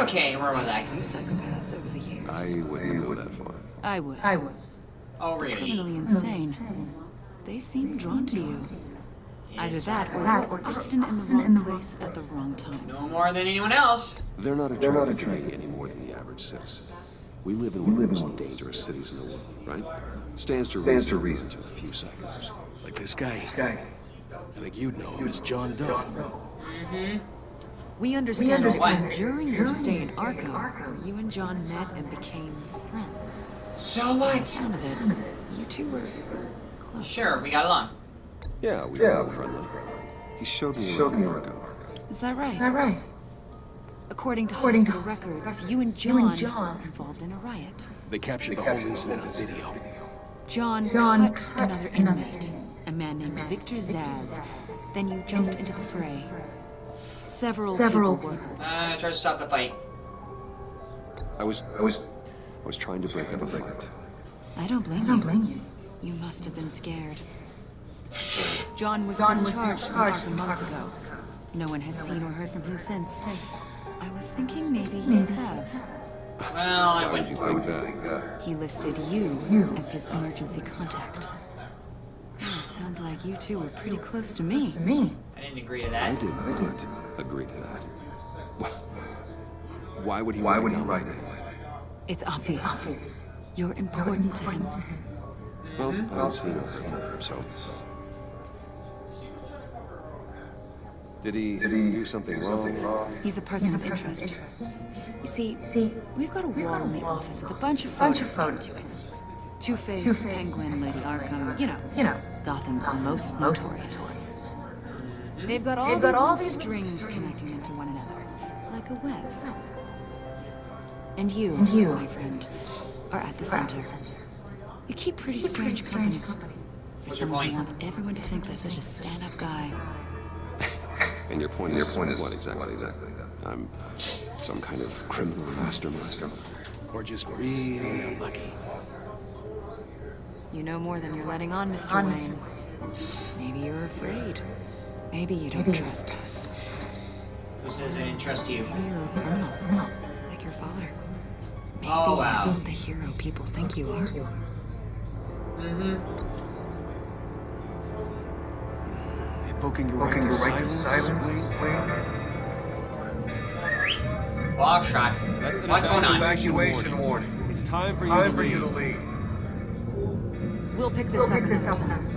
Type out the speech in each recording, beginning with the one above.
Okay, where was I? few psychopaths over the years. I wouldn't go that far. I would. Oh, really? Criminally insane. They seem drawn to you. Either that, or you're often in the wrong place at the wrong time. No more than anyone else. They're not attracted to me any more than the average citizen. We live in one of the most dangerous cities in the world, right? Stands to reason to a few psychos. Like this guy. I think you'd know him as John Doe. Mm-hmm. We understand that it was What? during your stay in Arkham where you and John met and became friends. So By the what? sound of it, you two were close. Sure, we got along. Yeah, we were friendly. He showed me around Arkham. Is that right? According to hospital records, you and John were involved in a riot. They captured the whole incident on video. John cut another inmate, a man named Victor Zaz. Then you jumped into the fray. Several people were hurt. Try to stop the fight. I was trying to break up a fight. I don't blame you. You must have been scared. John was discharged from Arkham months ago. No one has seen or heard from him since. I was thinking maybe you have. Well, I Why would wouldn't. you think that? He listed you as his emergency contact. Oh, sounds like you two were pretty close to me. I didn't agree to I that. did not agree to that. Why would he write down my name? It's obvious. You're important to him. Well, I haven't seen him, so... Did he do something wrong? He's a person of interest. You see, we've got a wall in the office with a bunch of photos pinned to it. Two-Face, Penguin, Lady Arkham, you know, Gotham's most notorious. They've got all these little strings connecting them to one another, like a web. And you, my friend, are at the center. You keep pretty strange company for someone who wants everyone to think they're such a stand-up guy. And your point is what exactly? I'm some kind of criminal mastermind. Or just really unlucky. You know more than you're letting on, Mr. Wayne. Maybe you're afraid. Maybe you don't trust us. Who says I didn't trust you? Maybe you're a criminal, like your father. Maybe Oh, wow. you're not the hero people think you are. Mm-hmm. Invoking your right to silence, Ball shot. That's an What's going on? evacuation warning. It's time for you to leave. We'll pick this up another time.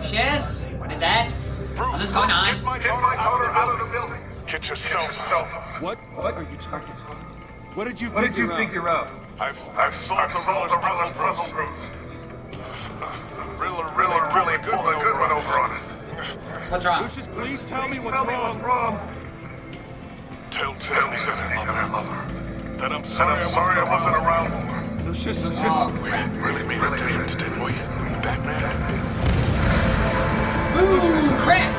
Shiz? What is that? What's going on? Get my daughter out of the building. Get yourself out. What are you talking about? What did you Figure out? I've solved the Riddler's puzzle. Really good one over on it. What's wrong? Lucius, please tell me what's wrong. Telltale that I'm sorry I wasn't around. Lucius, Oh, crap. Really made a difference, didn't we? Batman. Ooh, crap!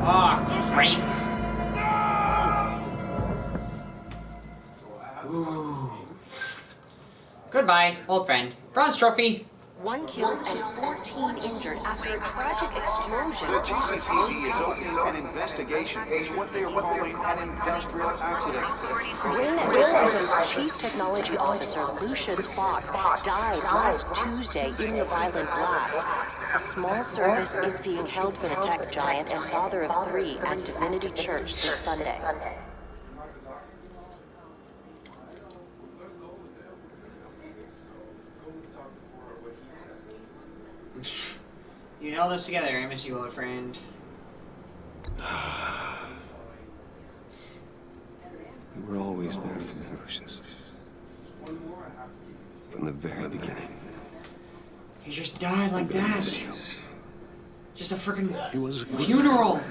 Oh, great. Ooh. Goodbye, old friend. Bronze trophy. 1 killed and 14 injured after a tragic explosion. The GCPD is opening an investigation into what they are calling an industrial accident. Garnetzx's chief technology officer, Lucius Fox, died last Tuesday in the violent blast. A small service is being held for the tech giant and father of 3 at Divinity Church this Sunday. You held us together. I miss you, old friend. You were always there for me, Lucius. From the very beginning. You just died like that. Just a freaking He was a good funeral.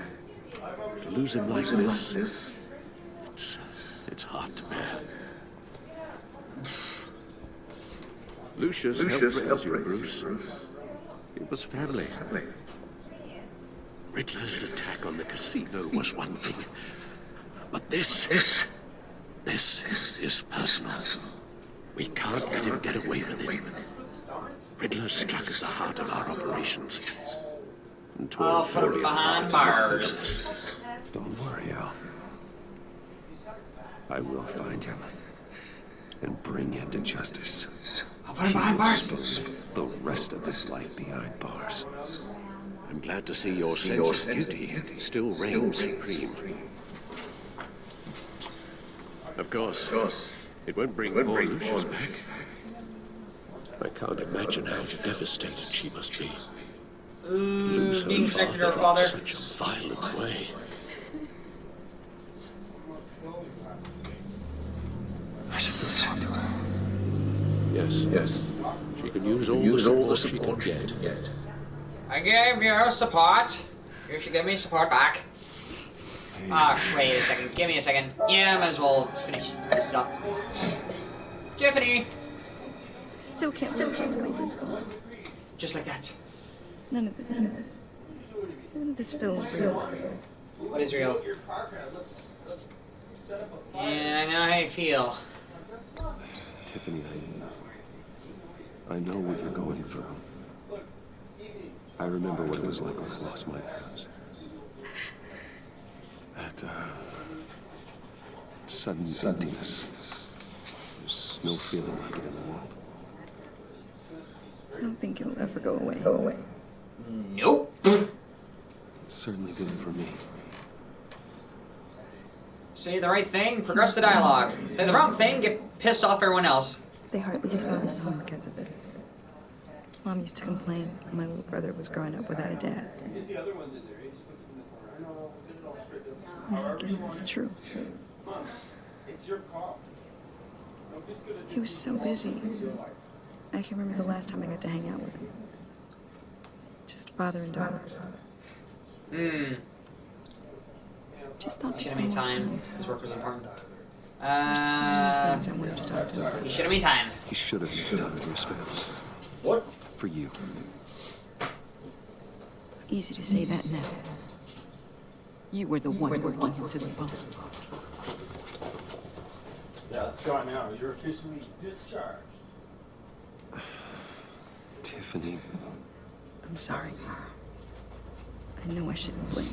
To lose him like this, it's hard to bear. Lucius helped raise you, Bruce. It was family. Riddler's attack on the casino was one thing, but this is personal. We can't let him get away with it. Riddler struck at the heart of our operations. And I'll tore put him behind bars. Don't worry, Al. I will find him and bring him to justice. I'll put him behind bars. Spend the rest of his life behind bars. I'm glad to see your sense of duty still reigns supreme. Of course, it won't bring poor Lucius back. I can't imagine how devastated she must be. Lose Being her connected to her father father. in such a violent way. I should go talk to her. Yes. She can use all the support she can get. I gave you support. You should give me support back. Ah, wait a second. Give me a second. Yeah, might as well finish this up. Tiffany! Still can't believe what's going on. Just like that. None of this feels real. What is real? And I know how you feel. Tiffany, I know what you're going through. I remember what it was like when I lost my parents. That, sudden emptiness. There's no feeling like it in the world. I don't think it'll ever go away. Nope. It certainly didn't for me. Say the right thing, progress the dialogue. Say the wrong thing, get pissed off everyone else. They hardly saw me at home because of it. Mom used to complain my little brother was growing up without a dad. Now I guess it's true. He was so busy. I can remember the last time I got to hang out with him. Just father and daughter. Just thought Should that have made one more time. His work was important. There's so many things I wanted to talk to him. He should have made time. He should have made time for his family. What? For you. Easy to say that now. You were the one working him to the bone. Yeah, let's go now. You're officially discharged. Tiffany. I'm sorry. I know I shouldn't blame you.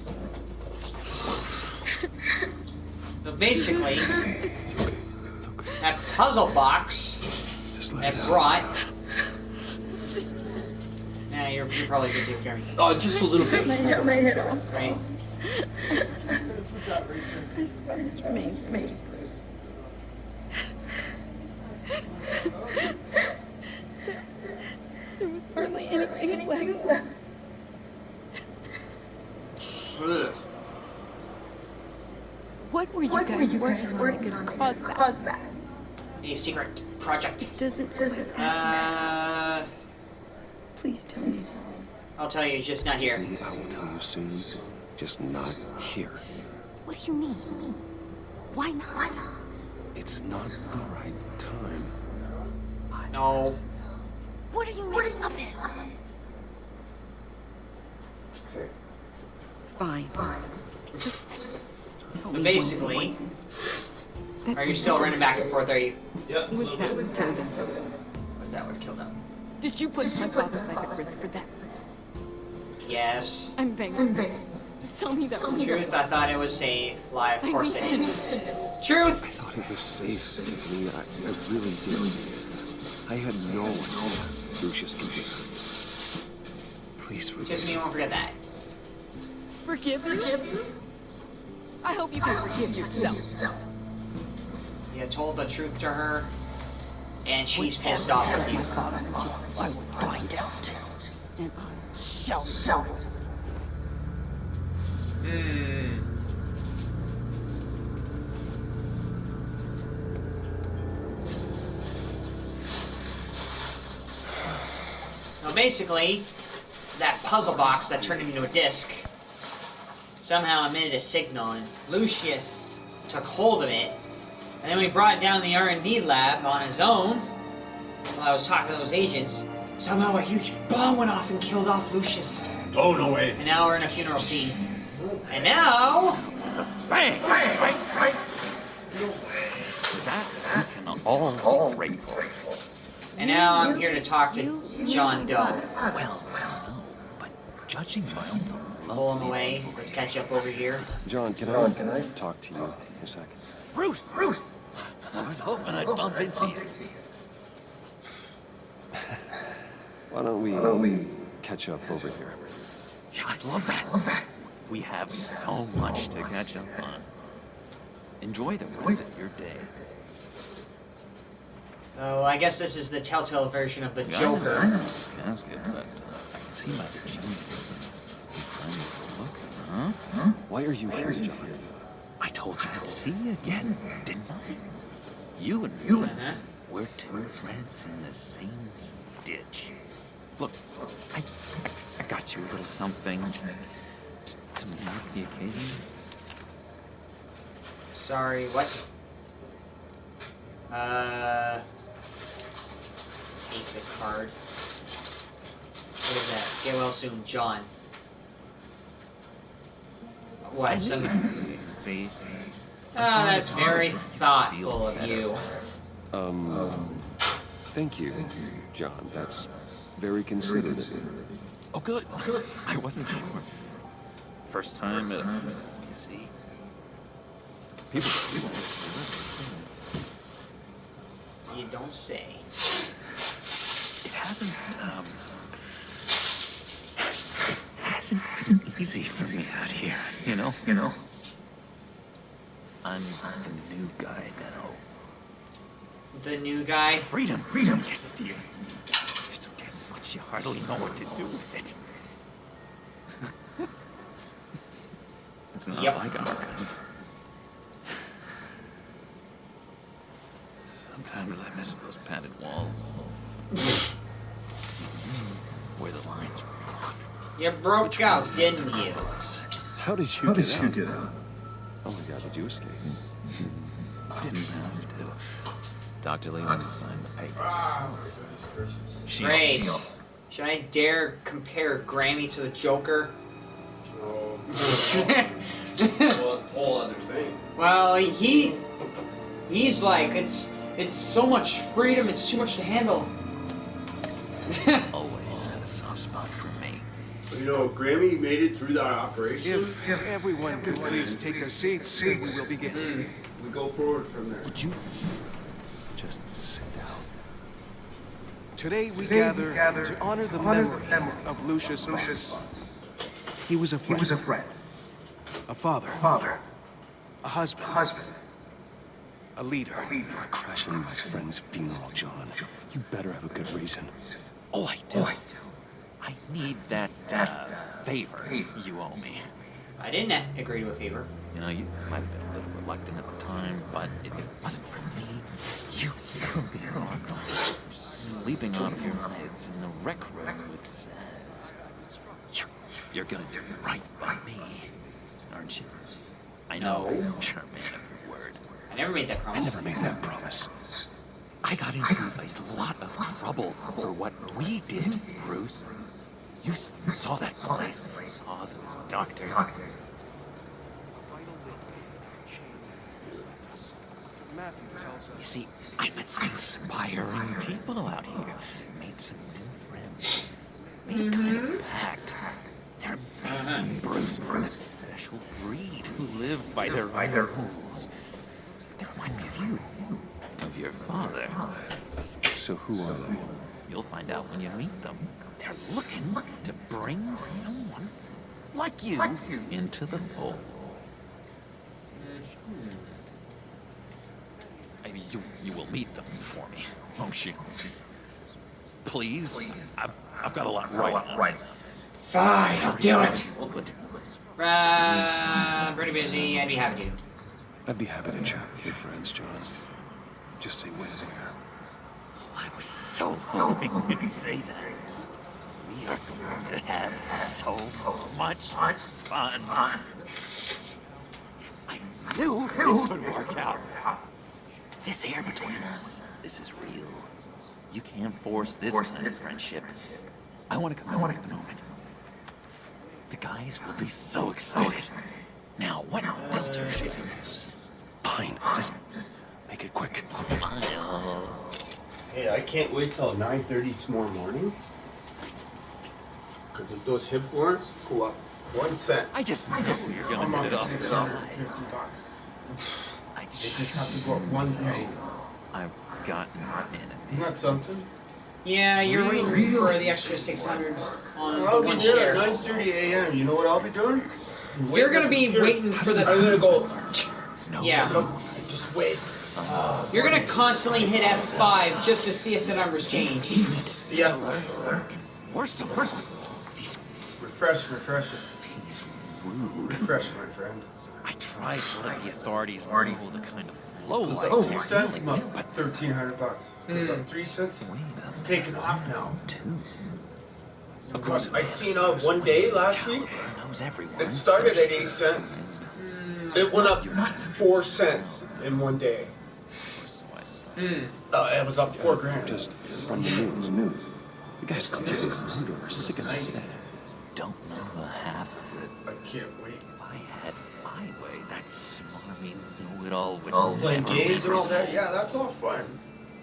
So basically, It's okay. It's okay. that puzzle box Just let that it out. brought. Yeah, you're probably busy with Karen, Oh, just a little bit. My head off. right? I swear this remains me. There was hardly anything left. Ugh. What were you guys working on that could have caused that? A secret project. It doesn't act. Please tell me. I'll tell you, just not here. Tiffany, I will tell you soon. Just not here. What do you mean? Why not? It's not the right time. No. What are you mixed up in? Fine. Just tell me. But basically, are you still running back and forth? Are you? Yep. Was that what killed him? Was that what killed him? Did you put my father's life at risk for that? Yes. I'm begging. Just tell me that one. Truth, I thought it was safe. Lie, of course it is. I Truth! thought it was safe, Tiffany. I really did. I had no idea Lucius could be. Please forgive Tiffany, me. you won't forget that. Forgive you? I hope you can forgive yourself. You told the truth to her, and she's pissed off with you. I will find out. And I shall tell you. Now basically, that puzzle box that turned into a disc somehow emitted a signal, and Lucius took hold of it, and then we brought it down the R&D lab on his own while I was talking to those agents. Somehow a huge bomb went off and killed off Lucius. Oh, no way. And now we're in a funeral scene. And now... Bang! Bang! Bang! Bang! all be grateful. And now I'm here to talk to John Doe. Well, no, but judging by all the Pull him lovely away. people Let's catch up over here. John, can I talk to you a second? Bruce! I was hoping I'd bump into you. Why don't we catch up over here? Yeah, I'd love that. We have so much to catch up on. Enjoy the rest of your day. Oh, I guess this is the Telltale version of the Yeah, Joker. I know it's casket, but I can see by the changes and your friends look, huh? Why are you here, John? I told you I'd see you again, didn't I? You and me, we're two threads in the same stitch. Look, I got you a little something, just to mark the occasion. Sorry, what? Take the card. What is that? Get well soon, John. What? See? Oh, that's very thoughtful of you. Thank you, John. That's very considerate of you. Oh, good. I wasn't sure. First time, you see. People You don't say. It hasn't been easy for me out here, you know? I'm the new guy now. The new guy? Freedom gets to you. You're so damn much you hardly know what to do with it. It's not like our kind. Sometimes I miss those padded walls. Where the lines were drawn. You broke out, didn't you? How did you get out? Oh my God, did you escape? Didn't have to. Dr. Leland signed the papers. Great. Should I dare compare Grammy to the Joker? Well, whole other thing. Well, he's like, it's so much freedom, it's too much to handle. Always had a soft spot for me. You know, Grammy made it through that operation. If everyone could please take their seats, we will begin. We go forward from there. Would you just sit down? Today we gather to honor the memory of Lucius Fox. He was a friend. A father. A husband. A leader. You're crashing my friend's funeral, John. You better have a good reason. Oh, I do. I need that favor you owe me. I didn't agree to a favor. You know, you might have been a little reluctant at the time, but if it wasn't for me, you'd still be in Arkham, sleeping off your meds in the rec room with Zaz. You're gonna do right by me, aren't you? I know you're a man of your word. I never made that promise. I never made that promise. I got into a lot of trouble for what we did, Bruce. You saw that place, saw those doctors. You see, I met some inspiring people out here. Made some new friends. Made a kind of pact. They're amazing, Bruce. That special breed who live by their own rules. They remind me of you. Of your father. So who are they? You'll find out when you meet them. They're looking to bring someone like you into the fold. Maybe you will meet them for me, won't you? Please? I've got a lot right. Fine, I'll do it. Pretty busy. I'd be happy to. I'd be happy to chat with your friends, John. Just say when and where. I was so hoping you'd say that. We are going to have so much fun. I knew this would work out. This air between us, this is real. You can't force this kind of friendship. I want to come at the moment. The guys will be so excited. Now, what filter should you use? Fine, just Make it quick. Smile. Hey, I can't wait till 9:30 tomorrow morning. Because if those hip warrants go up 1 cent. I just know you're gonna get it off your eyes. $650. I They just have to go up 1 thing. I've gotten an Isn't that something? Yeah, you're waiting for the extra 600 on I'll the be one there share. at 9:30 a.m. You know what I'll be doing? You're gonna be waiting for the. I'm gonna go. Yeah. Just wait. You're gonna constantly hit F5 just to see if the numbers change. Yeah. Worst of all, Refresh. he's rude. Refresh, my friend. I tried to let the authorities know the kind of low Goes life up they're 2 cents, dealing but with, but $1,300. Goes up 3 cents. It's taken off now. too. Of course, I seen one day last week. Knows everyone. It started at 8 cents. It went up 4 cents in one day. It was up 4 grand. Just from the news. You guys clearly are sick of that. Don't know the half of it. I can't wait. If I had my way, that smarmy know-it-all would Playing never games and all that. resolve. Yeah, that's all fun.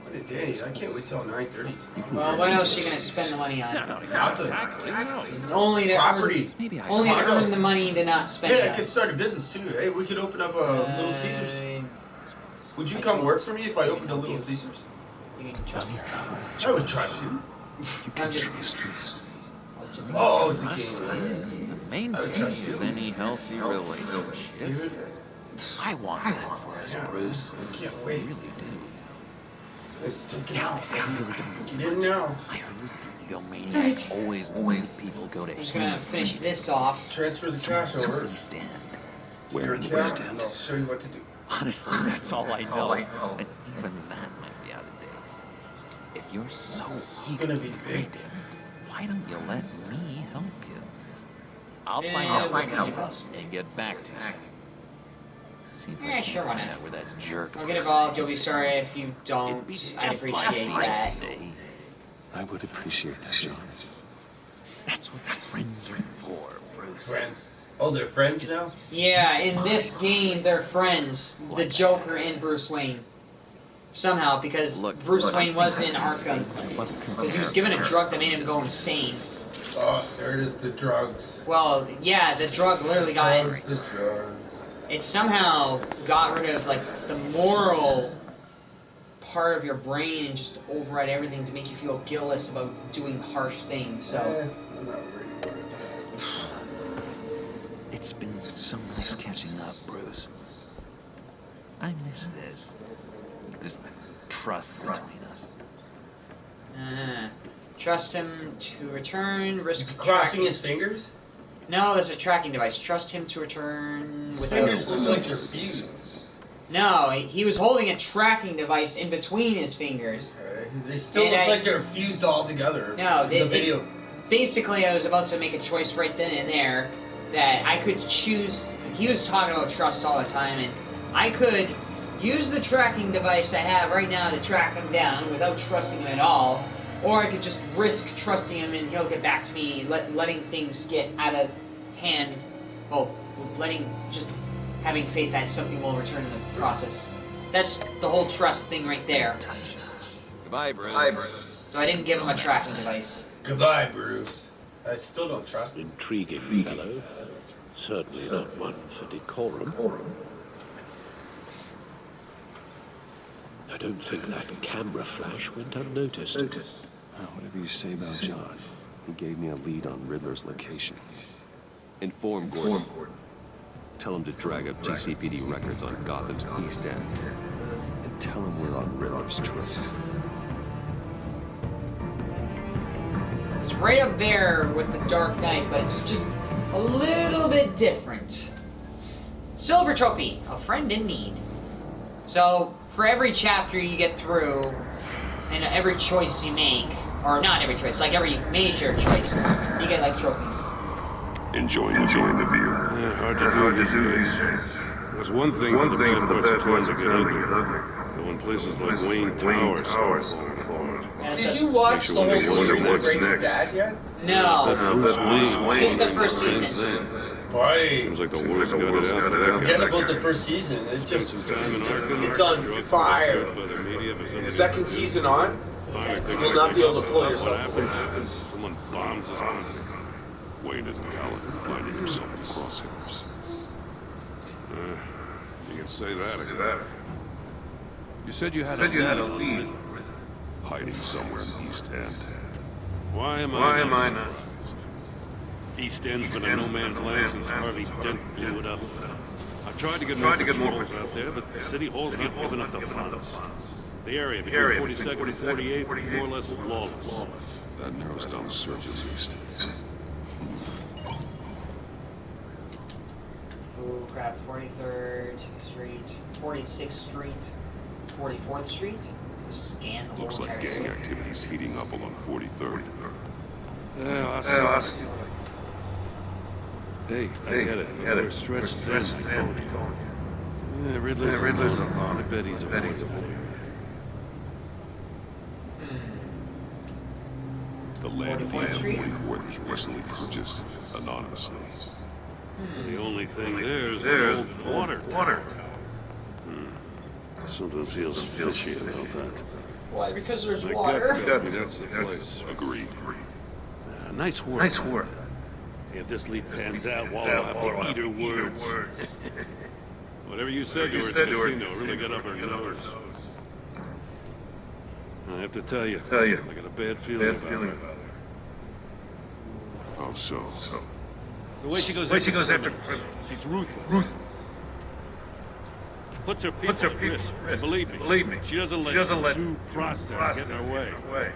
What a day. I can't wait till 9:30. Well, what else are you gonna spend the money on? Exactly. No. Only to Property. Maybe I Only to earn the money to not spend Yeah, it I on. could start a business too. Hey, we could open up a Little Caesars. Would you come work for me if I opened a Little Caesars? You can trust me. I would trust you. I'm just. Oh, it's a Trust game. is the mainstay of any healthy relationship. Dude, I want that for us, Bruce. I can't I wait. really do. It's taking Yeah, off. I really don't. Get in now. I heard egomaniacs always let people go to I'm just gonna finish this off. Transfer the cash over to East End. your Where in the account, East and End? I'll show you what to do. Honestly, that's all I know. And even that might be out of date. If you're so eager gonna to be find big. him, why don't you let me help you? I'll Yeah, find I'll out find what out. and get back to you. See if Yeah, I can't sure, why find not? out where that jerk I'll get is. involved. You'll be sorry if you It'd don't. be I just appreciate like that. days. I would appreciate that, John. That's what friends are for, Bruce. Friends. Oh, they're friends now? Yeah, in this game, they're friends. The Joker and Bruce Wayne. Somehow, because Bruce Wayne was in Arkham. Because he was given a drug that made him go insane. Oh, there it is, the drugs. Well, yeah, the drug literally got it. Drugs, the drugs. It somehow got rid of, like, the moral part of your brain and just override everything to make you feel guiltless about doing harsh things, so... I'm not worried about it. It's been so nice catching up, Bruce. I miss this. This trust between us. Trust him to return, risk Crossing tracking. his fingers? No, there's a tracking device. Trust him to return His without... fingers look like they're fused. No, he was holding a tracking device in between his fingers. Okay. They still And look like they're fused all together. No, the video. Basically, I was about to make a choice right then and there that I could choose. He was talking about trust all the time, and I could use the tracking device I have right now to track him down without trusting him at all, or I could just risk trusting him and he'll get back to me, letting things get out of hand. Well, just having faith that something will return in the process. That's the whole trust thing right there. Goodbye, Bruce. So I didn't give him a tracking device. Goodbye, Bruce. I still don't trust him. Intriguing fellow. Certainly not one for decorum. I don't think that camera flash went unnoticed. Whatever you say about John, he gave me a lead on Riddler's location. Inform Gordon. Tell him to drag up GCPD records on Gotham's East End. And tell him we're on Riddler's trail. It's right up there with the Dark Knight, but it's just a little bit different. Silver Trophy, a friend in need. So, for every chapter you get through, and every choice you make, or not every choice, like every major choice, you get like trophies. Enjoying the view. Hard to do these days. There's one thing for the bad parts of town to get ugly. But when places like Wayne Towers start falling apart. Did you watch the whole season of Breaking Bad yet? No. Bruce Wayne Just the first same season. thing. Right. Seems like the world's got it out for that guy. Forget about the first season. It's Spent just, some time in Arkham. it's on drugged, fire. drugged by the media for something. Second season on, Finally you picks will not be able to pull what yourself happens. away. Someone bombs his country. Wayne is a talent for finding himself in crosshairs. You can say that. You said you had a lead. Hiding somewhere in the East End. Why am I not? East End's been a no man's land since Harvey Dent blew it up. I've tried to get more patrols out there, but City Hall's not giving up the funds. The area between 42nd and 48th is more or less lawless. That narrows down the search at least. Oh crap, 43rd Street, 46th Street, 44th Street. Scan the Looks whole like entire gang city. activity's heating up along 43rd. Yeah, I see. Hey, I get it. We're stretched thin, I told you. Yeah, Riddler's a thought. I bet he's avoidable. The land at the end of 44th was recently purchased anonymously. The only thing there's an old water. Something feels fishy about that. Why? Because there's My water. gut tells me that's the place. Agreed. Nice work. If this lead pans out, Waller will have to eat her words. Whatever you said to her at the casino really got up her nose. I have to tell you, I got a bad feeling about her. Oh, so. The way she goes after she's ruthless. Puts her people at risk. And believe me, she doesn't let due process get in her way.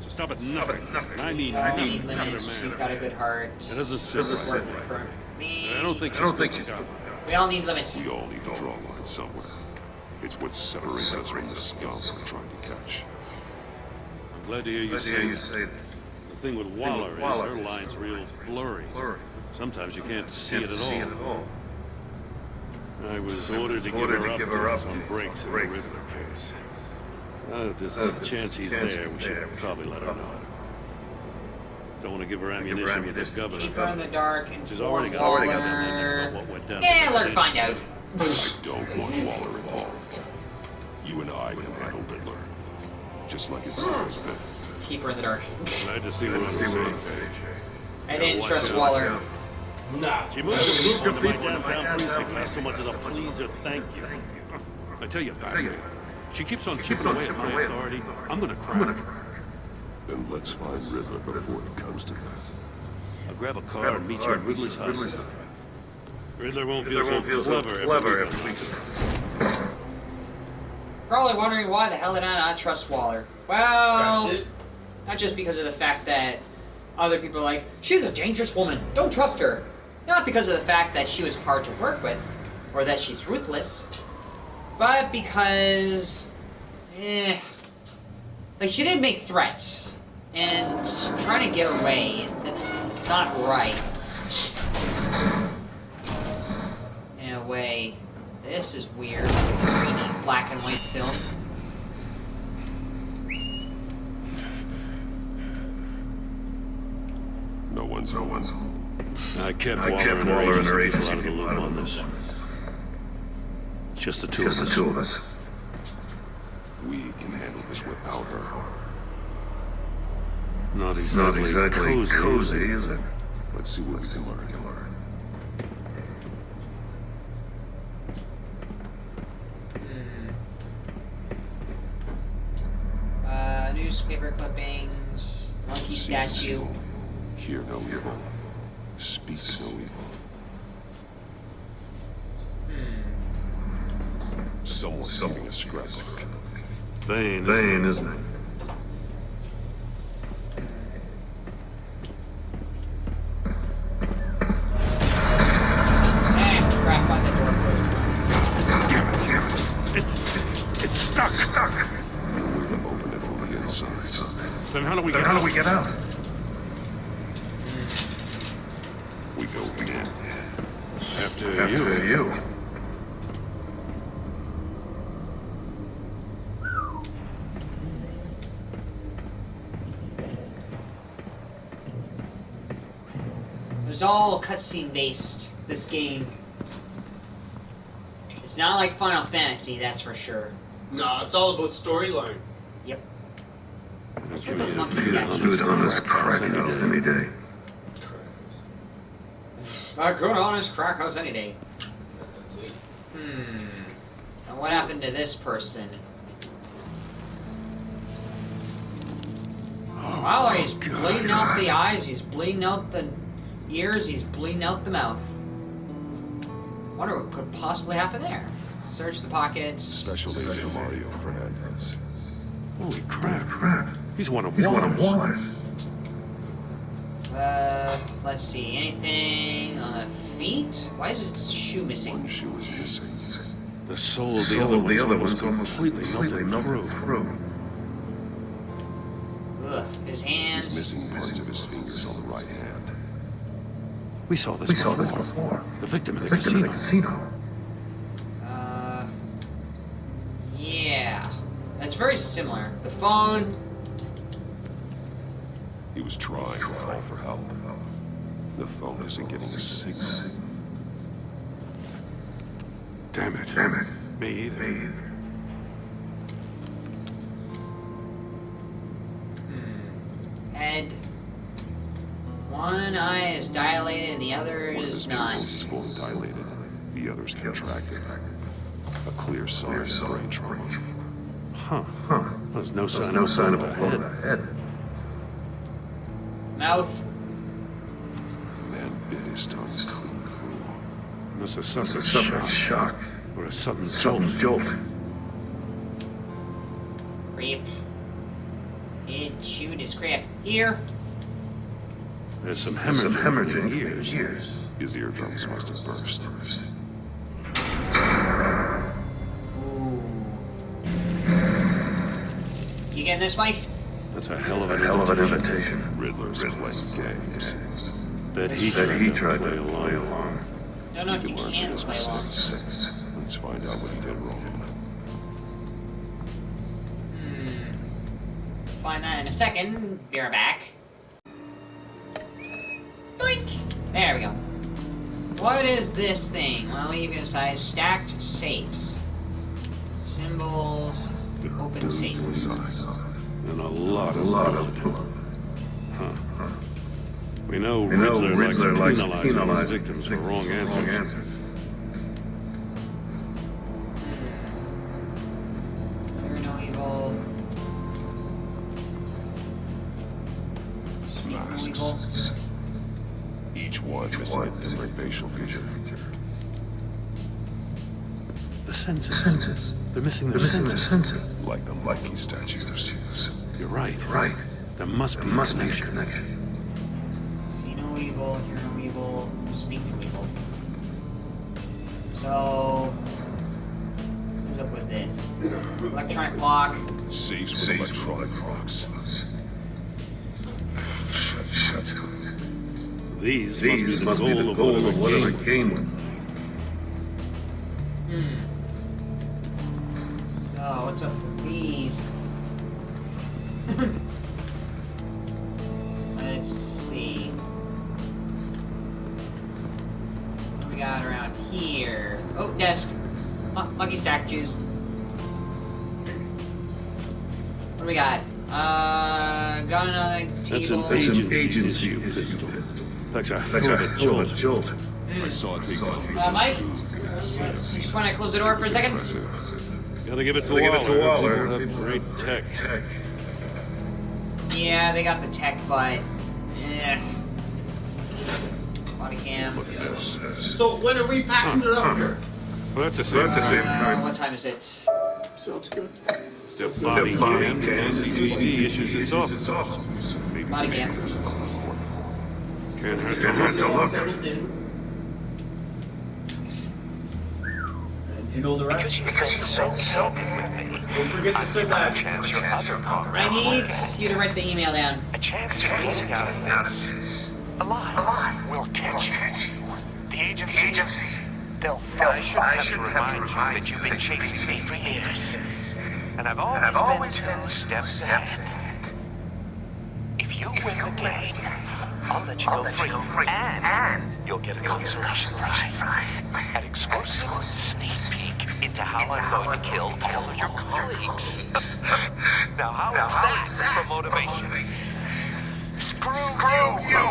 So stop at nothing. I need Need limits. You've got a good heart. It doesn't sit right. For me. I don't think she's good. We all need limits. We all need to draw a line somewhere. It's what separates us from the scum we're trying to catch. I'm glad to hear you say that. The thing with Waller is her line's real blurry. Sometimes you can't see it at all. I was ordered to give her up on breaks in the Riddler case. If there's a chance he's there, we should probably let her know. Don't want to give her ammunition with this governor. Keep her in the dark and She's already got Waller. about what went down. Yeah, let her find out. I don't want Waller involved. You and I can handle Riddler. Just like it's always been. Keep her in the dark. Glad to see we're on the same page. I didn't trust Waller. nah. She moved to my downtown precinct, not so much as a please or thank you. I tell you, Batman, she keeps on chipping away at my authority. I'm gonna crack. Then let's find Riddler before it comes to that. I'll grab a car and meet you at Ridley's house. Riddler won't feel so clever after we Probably wondering why the hell did I not trust Waller. Well, That's it. not just because of the fact that other people are like, she's a dangerous woman, don't trust her. Not because of the fact that she was hard to work with, or that she's ruthless, but because, like she didn't make threats, and just trying to get her way, that's not right. In a way, this is weird, like a grainy black and white film. No one's home. I kept Waller and her agency out of the loop on this. It's just the two of us. We can handle this without her. Not exactly cozy, is it? Let's see what we can learn. Newspaper clippings, monkey statue. Hear no evil. Speak no evil. Someone's giving a scrapbook. Vain, isn't it? Crap, why the door closed on us. It's stuck. No way to open it from the inside. Then how do we get out? We go in. After you. There's was all cutscene based, this game. It's not like Final Fantasy, that's for sure. No, it's all about storyline. Yep. I'll Look at those monkey give you a statues. good honest crack house any day. A good honest crack house any day. And what happened to this person? Oh, he's bleeding out the eyes, he's bleeding out the ears, he's bleeding out the mouth. Wonder what could possibly happen there. Search the pockets. Special Agent Mario Fernandez. Holy crap. He's one of Waller's. Let's see. Anything on the feet? Why is his shoe missing? One shoe is missing. The soul of the other one's almost completely melted through. Ugh, his hands. He's missing parts of his fingers on the right hand. We saw this before. The victim in the casino. Yeah. That's very similar. The phone. He was trying to call for help. The phone isn't getting a signal. Damn it. Me either. Head. One eye is dilated, the other is not. One of his pupils is fully dilated. The other's contracted. A clear sign of brain trauma. Huh. There's no sign of a bullet ahead. Mouth. The man bit his tongue clean through. He must have suffered shock. Or a sudden jolt. Creep. It chewed his crap. Here. There's some hemorrhage in the ears. His eardrums must have burst. Ooh. You getting this, Mike? That's a hell of an invitation. Riddler's playing games. Bet he tried to play along. Don't know if you can play along. Let's find out what he did wrong. Find that in a second. Be right back. Doink! There we go. What is this thing? Well, leave it aside. Stacked safes. Symbols. Open safe. And a lot of blood. Huh. We know Riddler likes penalizing his victims for wrong answers. Fear no evil. Speak no evil. Each one missing a different facial feature. The senses. They're missing their senses. Like the monkey statues. You're right. There must be a connection. See no evil, hear no evil, speak no evil. So, what's up with this? Electronic lock. Safes with electronic locks. Shut. These must be the goal of whatever game. So, what's up with these? Let's see. What do we got around here? Oh, desk. Monkey statues. What do we got? Gun on the table. That's an agency pistol. That's a hell of a jolt. I saw it take off. Mike? Just want to close the door for a second? Gotta give it to Waller. People have great tech. Yeah, they got the tech, but... Body cam. Look at this. So when are we packing it up here? Well, that's the same time. What time is it? Sounds good. The body cam, CCTV issues its office. Body cam. Can't hurt to look. You know the rest? Don't forget to send that. I need you to write the email down. A chance of getting out of this alive. We'll catch you. The agency, they'll find you. I should have to remind you that you've been chasing me for years. And I've always been 2 steps ahead. If you win the game, I'll let you go free. And you'll get a consolation prize. An exclusive sneak peek into how I'm going to kill all of your colleagues. Now, how is that for motivation? Screw you!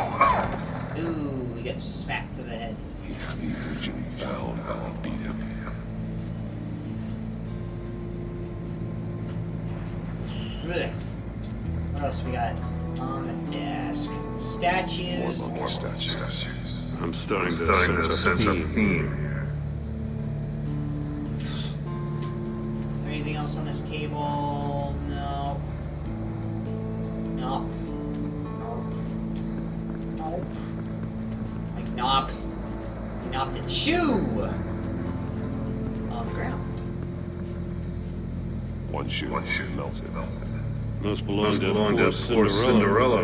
Ooh, we get smacked to the head. He had the agent bound, and I beat him. Ugh. What else we got on the desk? Statues. More monkey statues. I'm starting to sense a theme. Anything else on this table? No. Nope. Nope. Like knob. He knocked the shoe on the ground. One shoe melted. Must belong to poor Cinderella.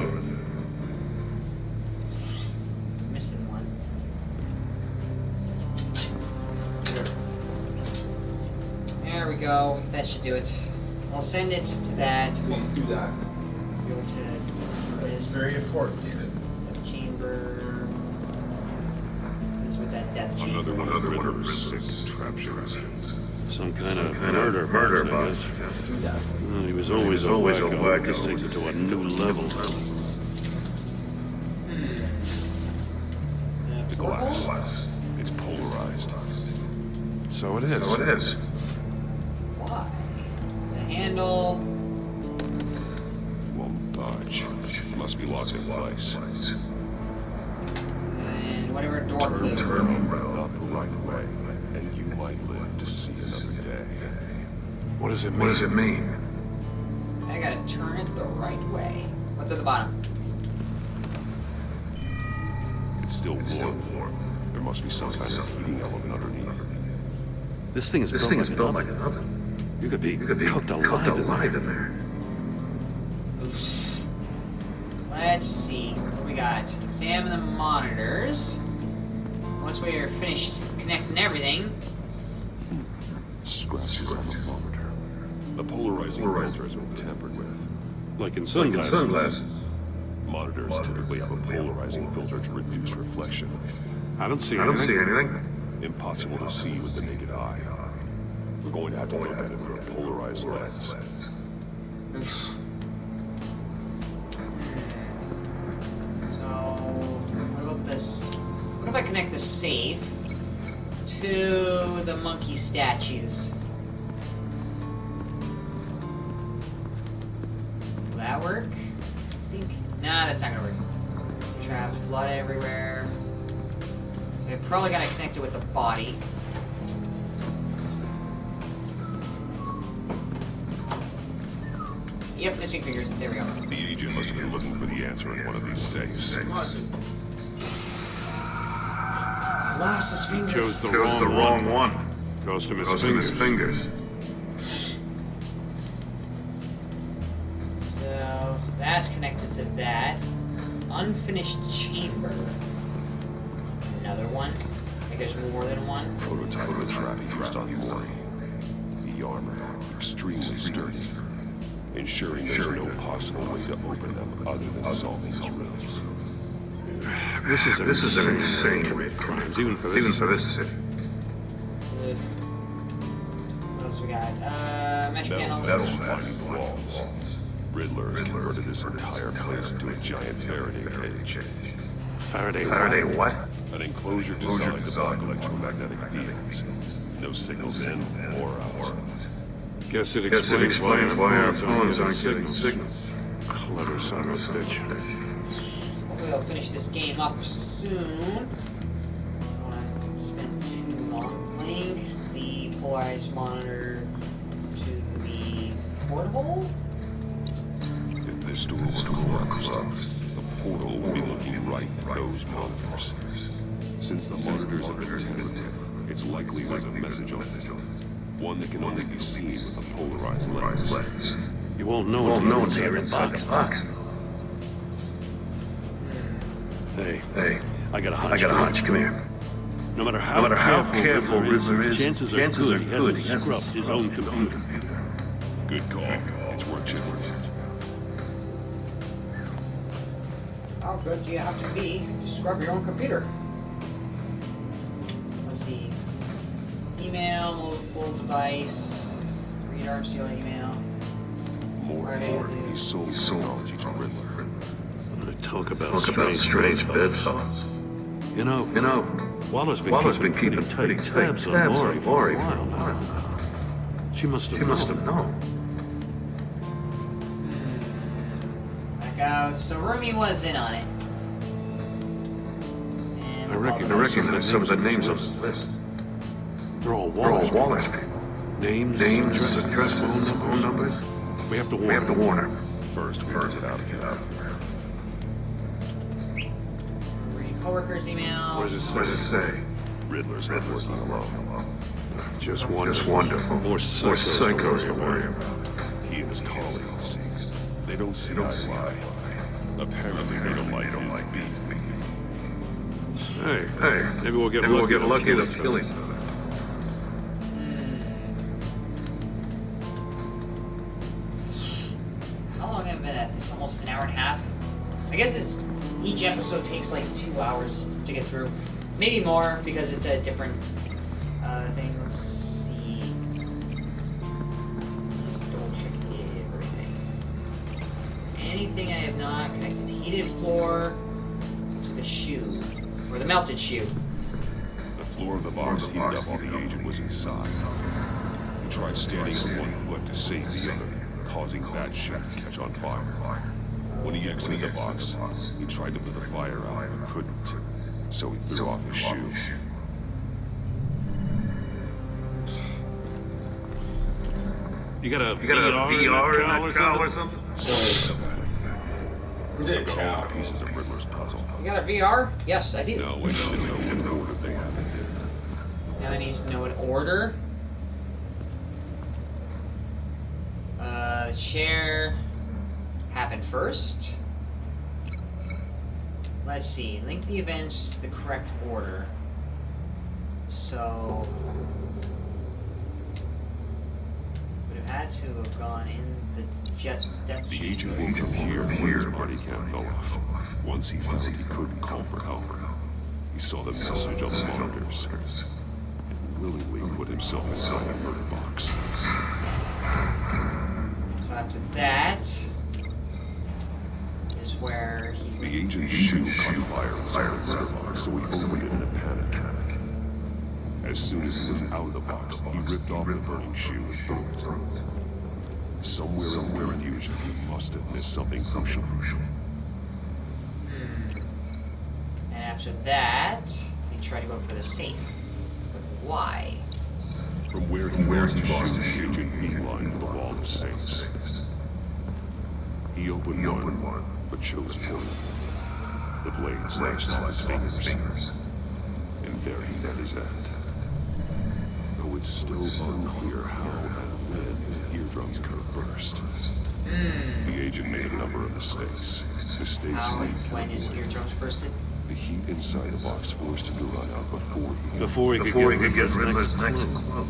Missing one. There we go. That should do it. I'll send it to that. Please do that. Go to this. Very important, David. Death chamber. What is with that death chamber? Another one of Riddler's sick contraptions. Some kind of murder box, I guess. Well, he was always a wacko. This takes it to a new level. The glass. It's polarized. So it is. Why? The handle. Won't budge. Must be locked in place. And whatever door closes. Turn around, not the right way, and you might live to see another day. What does it mean? I gotta turn it the right way. What's at the bottom? It's still warm. There must be some kind of heating element underneath. This thing is built like an oven. You could be cooked alive in there. Let's see. What do we got? Examine the monitors. Once we are finished connecting everything. Scratches on the monitor. The polarizing filter has been tampered with. Like in sunglasses. Monitors typically have a polarizing filter to reduce reflection. I don't see anything. Impossible to see with the naked eye. We're going to have to look at it through a polarized lens. So, what about this? What if I connect the safe to the monkey statues? Will that work? I think. Nah, that's not gonna work. Traps, blood everywhere. I probably gotta connect it with the body. Yep, missing fingers. There we go. The agent must have been looking for the answer in one of these safes. Lost his fingers. Chose the wrong one. Goes to his fingers. So that's connected to that. Unfinished chamber. Another one. I think there's more than one. Prototype of the trap used on Mori. The armor, extremely sturdy. Ensuring there's no possible way to open them other than solving these riddles. This is an insane commit crimes, even for this city. What else we got? Metric panels. Metal lining the walls. Riddler has converted this entire place into a giant Faraday cage. Faraday what? An enclosure designed to block electromagnetic fields. No signals in or out. Guess it explains why our phones aren't getting signals. Clever son of a bitch. Hopefully I'll finish this game up soon. I don't want to spend too long playing. The polarized monitor to the portable. If this door were closed, the portal would be looking right at those monitors. Since the monitors have been tampered with, it's likely there's a message on it. One that can only be seen with a polarized lens. You won't know until you're inside the box. Hey, I got a hunch. Come here. No matter how careful Riddler is, chances are good he hasn't scrubbed his own computer. Good call. It's worth checking out. How good do you have to be to scrub your own computer? Let's see. Email, mobile device, read RCL email. More and more, he sold technology to Riddler. Talk about strange bedfellows. You know, Waller's been keeping pretty tight tabs on Lori for a while now. She must have known. Back out. So Rumi was in on it. And I recognize some of the names on the list. They're all Waller's people. Names, addresses, phone numbers. We have to warn her. First, we have to get out of here. Read coworkers' email. What does it say? Riddler's not working alone. Just wonderful. More psychos to worry about. He and his colleagues. They don't see eye to eye. Apparently, they don't like beef. Hey, maybe we'll get lucky to kill each other. How long have I been at this? Almost an hour and a half? I guess each episode takes like 2 hours to get through. Maybe more because it's a different thing. Let's see. Just double check everything. Anything I have not connected. Heated floor to the shoe. Or the melted shoe. The floor of the box heated up while the agent was inside. He tried standing on one foot to save the other, causing that shoe to catch on fire. When he exited the box, he tried to put the fire out but couldn't, so he threw off his shoe. You got a VR in that cow or something? All the pieces of Riddler's puzzle. You got a VR? Yes, I do. No, I didn't know what order they have it in. Now I need to know what order. The chair happened first. Let's see. Link the events to the correct order. So would have had to have gone in the jet. The agent woke up here when his body cam fell off. Once he found he couldn't call for help, he saw the message on the monitors and willingly put himself inside the murder box. So after that is where he... The agent's shoe caught fire inside the murder box, so he opened it in a panic. As soon as he was out of the box, he ripped off the burning shoe and threw it. Somewhere in the confusion, he must have missed something crucial. And after that, he tried to go for the safe. But why? From where he lost his shoe, the agent beelined for the wall of safes. He opened one, but chose one. The blade slashed off his fingers. And there he met his end. Though it's still unclear how and when his eardrums could have burst. The agent made a number of mistakes. Mistakes How we and can when his avoid. eardrums bursted? The heat inside the box forced him to run out before he could get Riddler's next clue.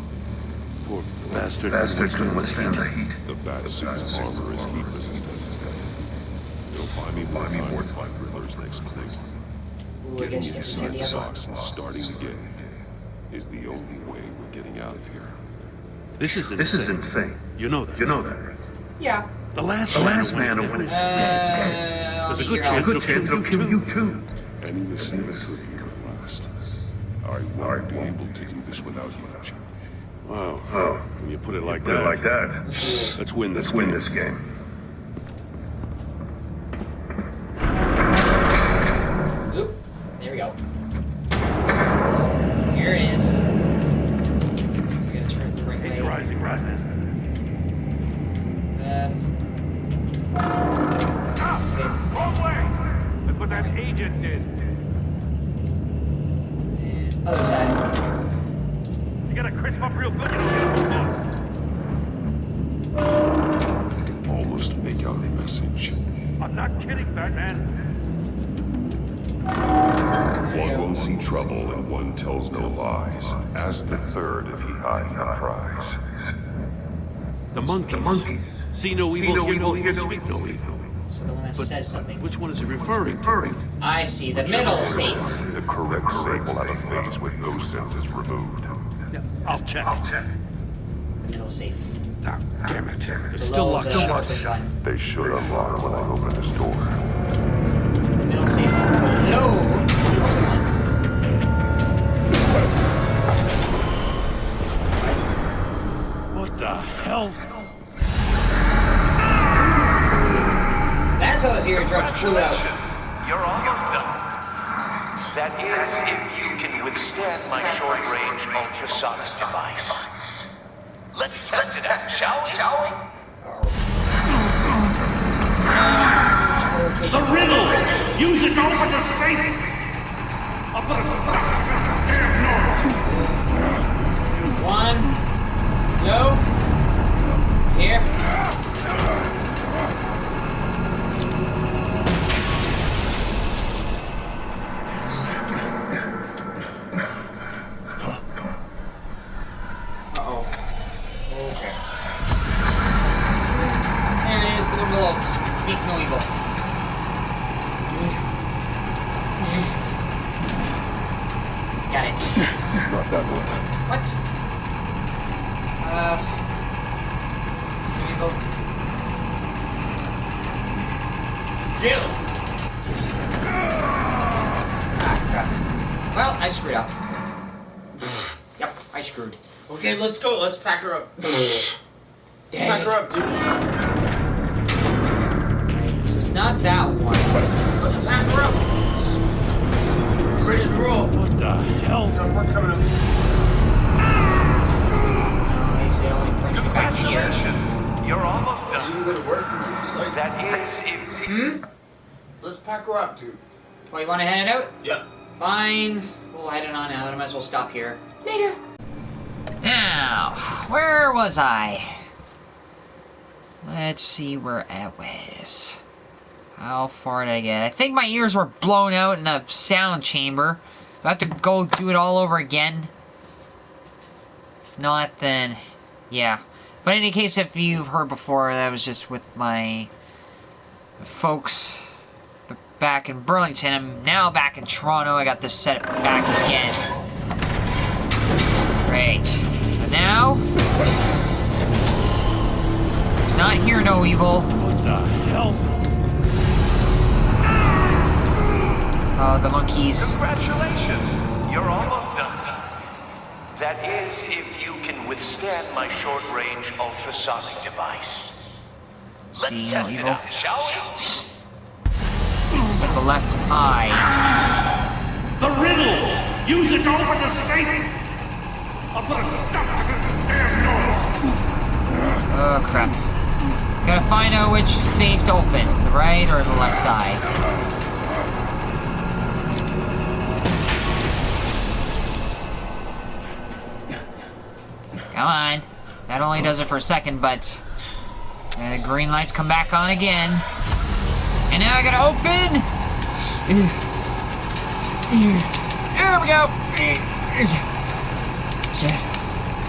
Poor bastard couldn't withstand the heat. The Batsuit's armor is heat resistant. It'll buy me more time to find Riddler's next clue. Getting inside the box and starting the game is the only way we're getting out of here. This is insane. You know that. Right? Yeah. The last man who went is dead. There's a good chance he'll kill you too. Any mistake could be my last. I won't be able to do this without you, Jim. Wow. When you put it like that, let's win this game. Oop. There we go. Here it is. We gotta turn it the right way. Rising. Wrong way! Look what that agent did. And other side. You gotta crisp up real good, you don't get a I can almost make out the message. I'm not kidding, Batman. One won't see trouble and one tells no lies. Ask the third if he hides the prize. The monkeys. See no evil, hear no evil, speak no evil. So the one that says something. Which one is he referring to? I see, the middle safe. The correct safe will have a phase with those sensors removed. Yeah, I'll check. The middle safe. Ah, damn it. It's still locked shut. They should unlock when I open this door. The middle safe. No! What the hell? That's how his eardrums flew out. You're almost done. That is, if you can withstand my short-range ultrasonic device. Let's test it out, shall we? The riddle! Use it to open the safe! I'll put a stop to this damn noise! One. Go. Here. Uh-oh. Okay. There it is, the little speak no evil. Got it. Not that one. What? Evil. Get him! Ah, crap. Well, I screwed up. Yep, I screwed. Okay, let's go. Let's pack her up. Dang Pack it. her up, dude. Right, so it's not that one. Let's pack her up. Ready to roll. What the hell? No, we're coming up. They say only brings me back here. You're almost You done. can go to work if you like. That is, if... Let's pack her up, dude. Oh, you want to head it out? Yeah. Fine. We'll head it on out. I might as well stop here. Later. Now, where was I? Let's see where I was. How far did I get? I think my ears were blown out in the sound chamber. Do I have to go do it all over again? If not, then... yeah. But in any case, if you've heard before, that was just with my folks back in Burlington. I'm now back in Toronto. I got this set back again. Great. So now... it's not Hear No Evil. What the hell? Oh, the monkeys. Congratulations. You're almost done. That is, if you can withstand my short-range ultrasonic device. Let's See, test no it evil. out, shall we? With the left eye. The riddle! Use it to open the safe! I'll put a stop to this damn noise! Oh, crap. Gotta find out which safe to open. The right or the left eye. Come on. That only does it for a second, but... the green lights come back on again. And now I gotta open! There we go!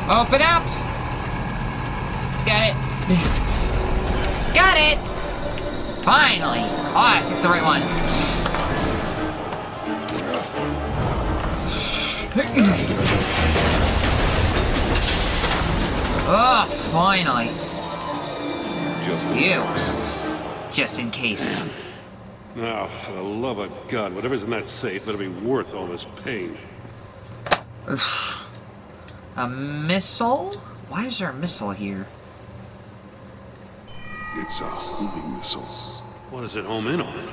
Open up! Got it. Got it! Finally! Oh, I picked the right one. Oh, finally. Just in case. Just in case. Now, for the love of God, whatever's in that safe better be worth all this pain. A missile? Why is there a missile here? It's a homing missile. What does it home in on?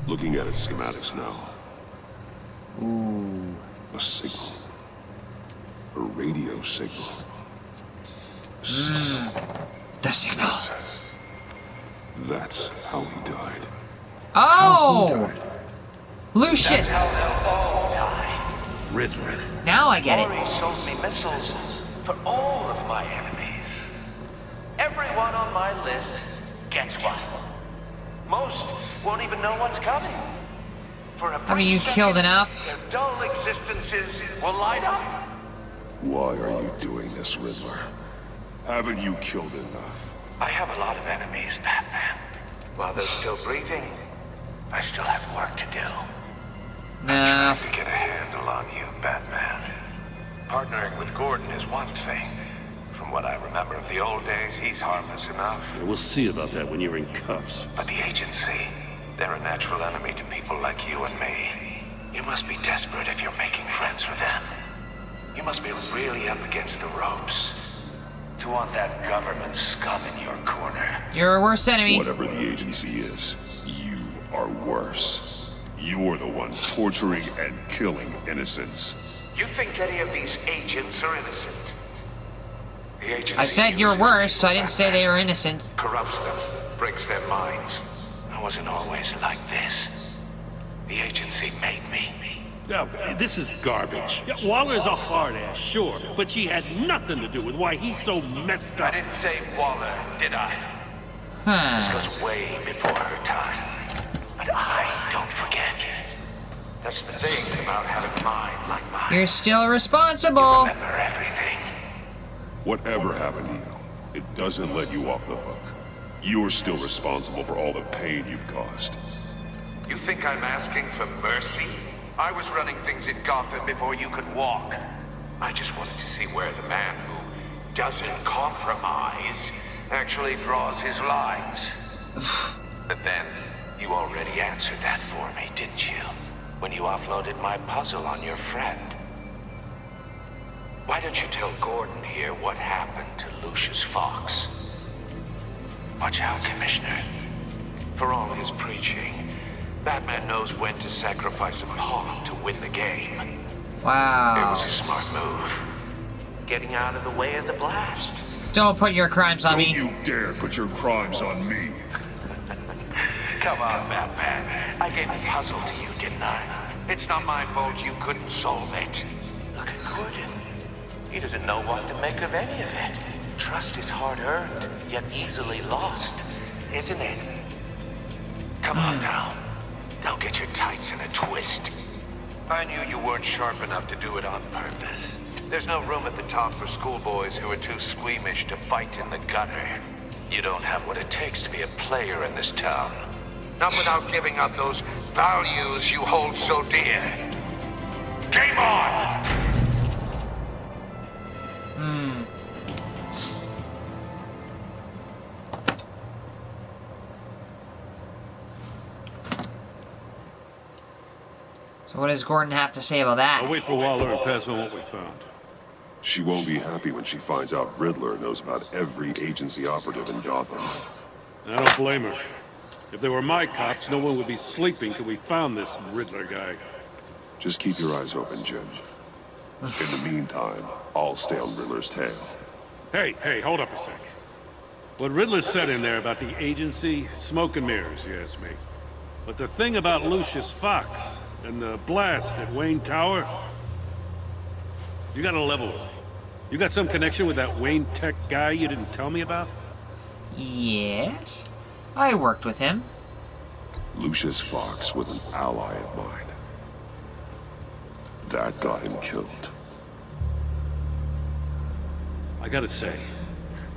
Looking at its schematics now. Ooh. A signal. A radio signal. The signal. That's how he died. Oh! Lucius! Riddler. Now I get it. Maury sold me missiles for all of my enemies. Everyone on my list gets one. Most won't even know what's coming. For a I mean, you brief killed second, enough. their dull existences will light up. Why are you doing this, Riddler? Haven't you killed enough? I have a lot of enemies, Batman. While they're still breathing, I still have work to do. Nah. I'm trying to get a handle on you, Batman. Partnering with Gordon is one thing. From what I remember of the old days, he's harmless enough. Yeah, we'll see about that when you're in cuffs. But the agency, they're a natural enemy to people like you and me. You must be desperate if you're making friends with them. You must be really up against the ropes to want that government scum in your corner. You're our worst enemy. Whatever the agency is, you are worse. You're the one torturing and killing innocents. You think any of these agents are innocent? The agency I said you're worse, so I didn't say they were innocent. Corrupts them, breaks their minds. I wasn't always like this. The agency made me. Yeah, this is garbage. Yeah, Waller's a hard ass, sure, but she had nothing to do with why he's so messed up. I didn't say Waller, did I? This goes way before her time. But I don't forget. That's the thing about having a mind like mine. You're still responsible. You remember everything. Whatever happened to you, it doesn't let you off the hook. You're still responsible for all the pain you've caused. You think I'm asking for mercy? I was running things in Gotham before you could walk. I just wanted to see where the man who doesn't compromise actually draws his lines. But then, you already answered that for me, didn't you? When you offloaded my puzzle on your friend. Why don't you tell Gordon here what happened to Lucius Fox? Watch out, Commissioner. For all his preaching, Batman knows when to sacrifice a pawn to win the game. Wow. It was a smart move. Getting out of the way of the blast. Don't put your crimes on me. Don't you dare put your crimes on me. Come on, Batman. I gave a puzzle to you, didn't I? It's not my fault you couldn't solve it. Look at Gordon. He doesn't know what to make of any of it. Trust is hard-earned, yet easily lost, isn't it? Come on now. Don't get your tights in a twist. I knew you weren't sharp enough to do it on purpose. There's no room at the top for schoolboys who are too squeamish to fight in the gutter. You don't have what it takes to be a player in this town. Not without giving up those values you hold so dear. Game on! So what does Gordon have to say about that? I'll wait for Waller and pass on what we found. She won't be happy when she finds out Riddler knows about every agency operative in Gotham. I don't blame her. If they were my cops, no one would be sleeping till we found this Riddler guy. Just keep your eyes open, Jim. In the meantime, I'll stay on Riddler's tail. Hey, hold up a sec. What Riddler said in there about the agency, smoke and mirrors, you ask me. But the thing about Lucius Fox and the blast at Wayne Tower, you gotta level with. You got some connection with that Wayne Tech guy you didn't tell me about? Yes. I worked with him. Lucius Fox was an ally of mine. That got him killed. I gotta say,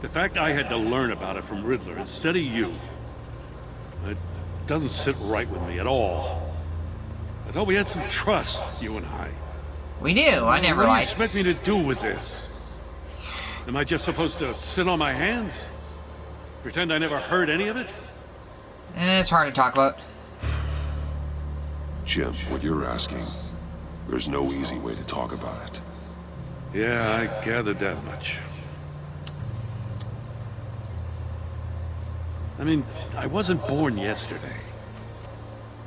the fact I had to learn about it from Riddler instead of you, it doesn't sit right with me at all. I thought we had some trust, you and I. We do. I never What do you liked. expect me to do with this? Am I just supposed to sit on my hands? Pretend I never heard any of it? It's hard to talk about. Jim, what you're asking, there's no easy way to talk about it. Yeah, I gathered that much. I mean, I wasn't born yesterday.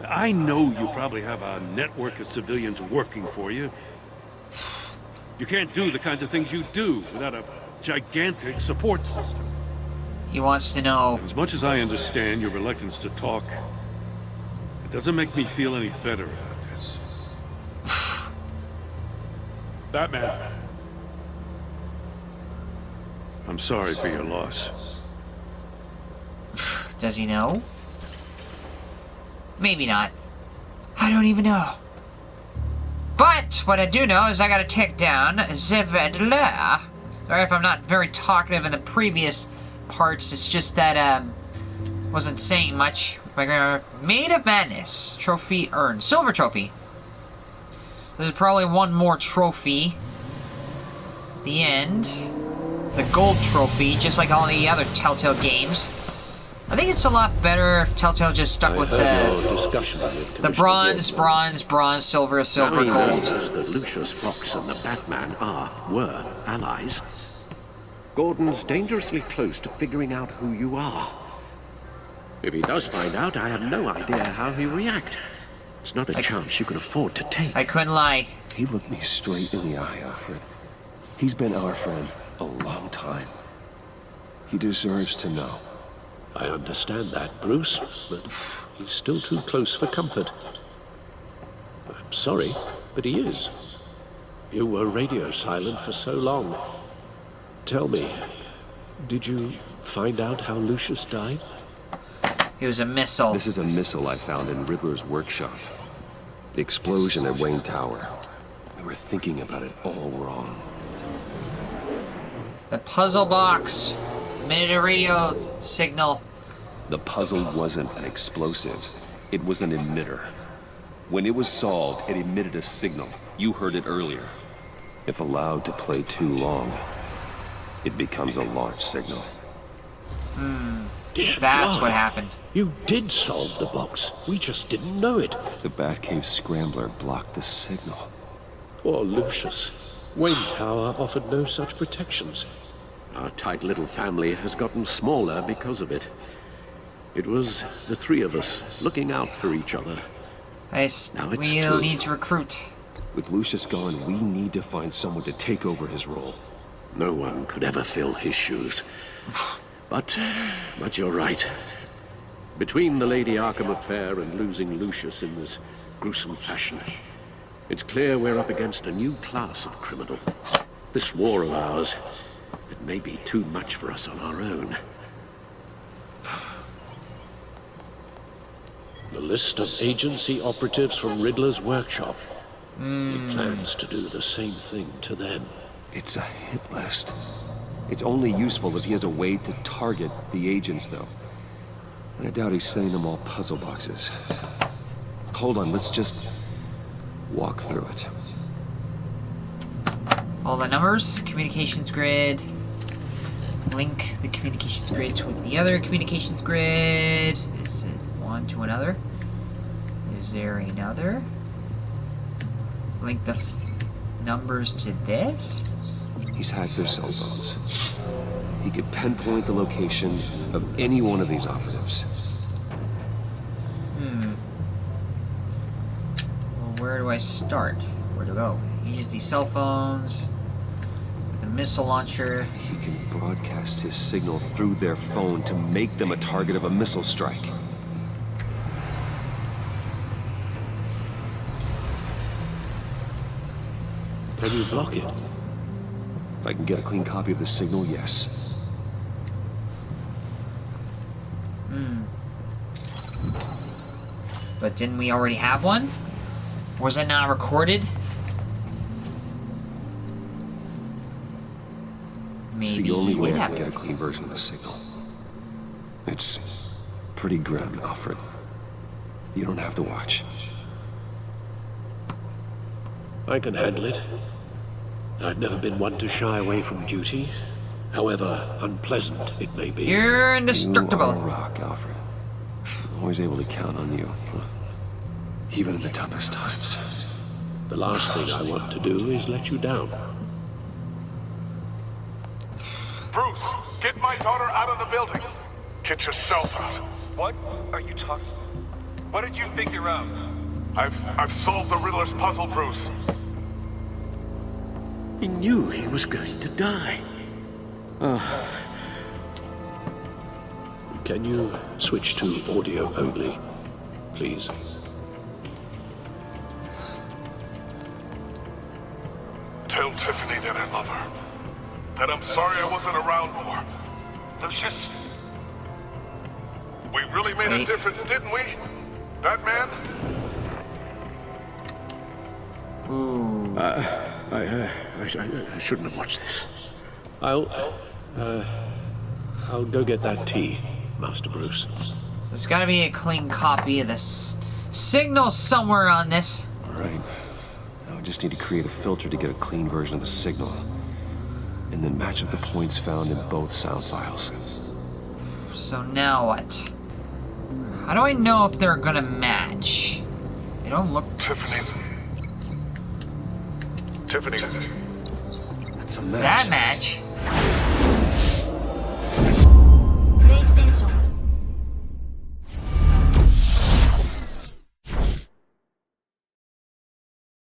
I know you probably have a network of civilians working for you. You can't do the kinds of things you do without a gigantic support system. He wants to know. As much as I understand your reluctance to talk, it doesn't make me feel any better about this. Batman. I'm sorry for your loss. Does he know? Maybe not. I don't even know. But what I do know is I gotta take down Riddler. Or if I'm not very talkative in the previous parts, it's just that Wasn't saying much. Maid of Madness. Trophy earned. Silver trophy. There's probably one more trophy. The end. The gold trophy, just like all the other Telltale games. I think it's a lot better if Telltale just stuck with the bronze, silver, now he gold. knows that Lucius Fox and the Batman were allies. Gordon's dangerously close to figuring out who you are. If he does find out, I have no idea how he'll react. It's not a chance you can afford to take. I couldn't lie. He looked me straight in the eye, Alfred. He's been our friend a long time. He deserves to know. I understand that, Bruce, but he's still too close for comfort. I'm sorry, but he is. You were radio silent for so long. Tell me, did you find out how Lucius died? It was a missile. This is a missile I found in Riddler's workshop. The explosion at Wayne Tower. We were thinking about it all wrong. The puzzle box. Emitted a radio signal. The puzzle wasn't an explosive. It was an emitter. When it was solved, it emitted a signal. You heard it earlier. If allowed to play too long, it becomes a launch signal. Dear That's God, what happened. You did solve the box. We just didn't know it. The Batcave scrambler blocked the signal. Poor Lucius. Wayne Tower offered no such protections. Our tight little family has gotten smaller because of it. It was the three of us looking out for each other. Now it's we'll need to recruit. With Lucius gone, we need to find someone to take over his role. No one could ever fill his shoes. But you're right. Between the Lady Arkham affair and losing Lucius in this gruesome fashion, it's clear we're up against a new class of criminal. This war of ours, it may be too much for us on our own. The list of agency operatives from Riddler's workshop. He plans to do the same thing to them. It's a hit list. It's only useful if he has a way to target the agents, though. And I doubt he's sending them all puzzle boxes. Hold on, let's just walk through it. All the numbers, communications grid. Link the communications grid with the other communications grid. Is it one to another? Is there another? Link the numbers to this? He's hacked their cell phones. He could pinpoint the location of any one of these operatives. Well, where do I start? Where to go? He uses these cell phones. With a missile launcher. He can broadcast his signal through their phone to make them a target of a missile strike. Can you block it? If I can get a clean copy of the signal, yes. But didn't we already have one? Was it not recorded? Maybe It's the only way I can get a clean version of the signal. It's pretty grim, Alfred. You don't have to watch. I can handle it. I've never been one to shy away from duty, however unpleasant it may be. You're indestructible. You are a rock, Alfred. I'm always able to count on you. Even in the toughest times. The last thing I want to do is let you down. Bruce, get my daughter out of the building. Get yourself out. What are you talking? What did you think you're of? I've solved the Riddler's puzzle, Bruce. He knew he was going to die. Can you switch to audio only, please? Tell Tiffany that I love her. That I'm sorry I wasn't around more. Lucius? We really made a difference, didn't we? Batman? I shouldn't have watched this. I'll go get that tea. Master Bruce. There's gotta be a clean copy of this signal somewhere on this. Alright. Now I just need to create a filter to get a clean version of the signal. And then match up the points found in both sound files. So now what? How do I know if they're gonna match? They don't look... Tiffany. That's a match. Does that match?